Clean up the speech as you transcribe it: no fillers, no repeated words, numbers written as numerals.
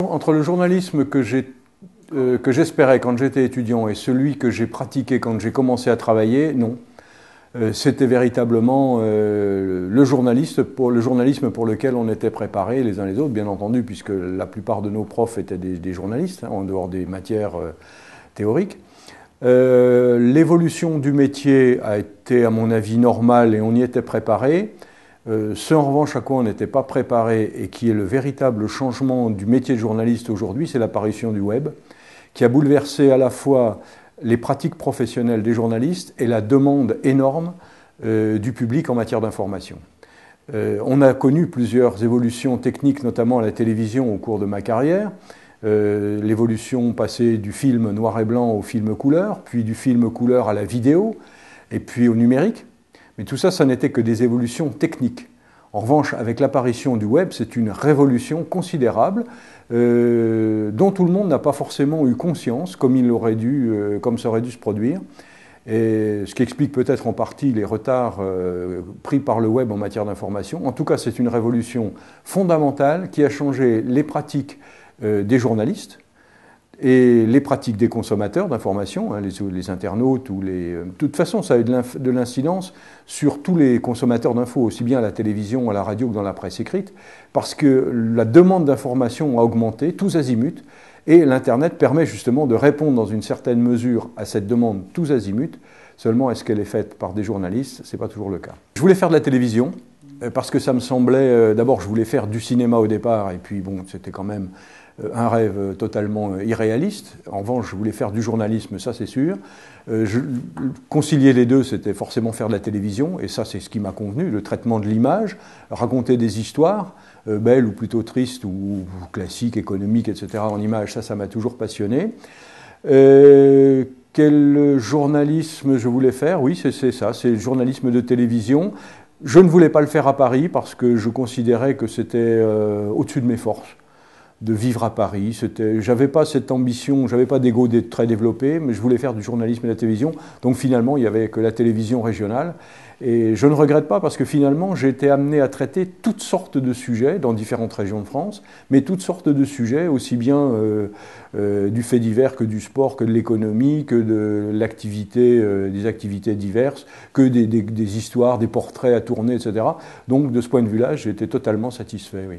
Entre le journalisme que j'espérais quand j'étais étudiant et celui que j'ai pratiqué quand j'ai commencé à travailler, non. C'était véritablement le journalisme pour lequel on était préparés les uns les autres, bien entendu, puisque la plupart de nos profs étaient des journalistes, en dehors des matières théoriques. L'évolution du métier a été, à mon avis, normale et on y était préparé. Ce, en revanche, à quoi on n'était pas préparé et qui est le véritable changement du métier de journaliste aujourd'hui, c'est l'apparition du web, qui a bouleversé à la fois les pratiques professionnelles des journalistes et la demande énorme du public en matière d'information. On a connu plusieurs évolutions techniques, notamment à la télévision au cours de ma carrière. L'évolution passée du film noir et blanc au film couleur, puis du film couleur à la vidéo, et puis au numérique. Mais tout ça, ça n'était que des évolutions techniques. En revanche, avec l'apparition du web, c'est une révolution considérable dont tout le monde n'a pas forcément eu conscience, comme ça aurait dû se produire. Et ce qui explique peut-être en partie les retards pris par le web en matière d'information. En tout cas, c'est une révolution fondamentale qui a changé les pratiques des journalistes et les pratiques des consommateurs d'information, hein, les internautes ou les... De toute façon, ça a eu de l'incidence sur tous les consommateurs d'infos, aussi bien à la télévision, à la radio que dans la presse écrite, parce que la demande d'information a augmenté, tous azimuts, et l'Internet permet justement de répondre dans une certaine mesure à cette demande tous azimuts. Seulement, est-ce qu'elle est faite par des journalistes? Ce n'est pas toujours le cas. Je voulais faire de la télévision, parce que ça me semblait... D'abord, je voulais faire du cinéma au départ, et puis bon, c'était quand même un rêve totalement irréaliste. En revanche, je voulais faire du journalisme, ça c'est sûr. Concilier les deux, c'était forcément faire de la télévision, et ça c'est ce qui m'a convenu, le traitement de l'image, raconter des histoires, belles ou plutôt tristes, ou classiques, économiques, etc. en images, ça m'a toujours passionné. Quel journalisme je voulais faire? Oui, c'est ça, c'est le journalisme de télévision. Je ne voulais pas le faire à Paris parce que je considérais que c'était au-dessus de mes forces de vivre à Paris. J'avais pas cette ambition, j'avais pas d'ego très développé, mais je voulais faire du journalisme et de la télévision. Donc finalement, il n'y avait que la télévision régionale. Et je ne regrette pas parce que finalement, j'ai été amené à traiter toutes sortes de sujets dans différentes régions de France, mais toutes sortes de sujets, aussi bien du fait divers que du sport, que de l'économie, que de l'activité, des activités diverses, que des histoires, des portraits à tourner, etc. Donc de ce point de vue-là, j'ai été totalement satisfait, oui.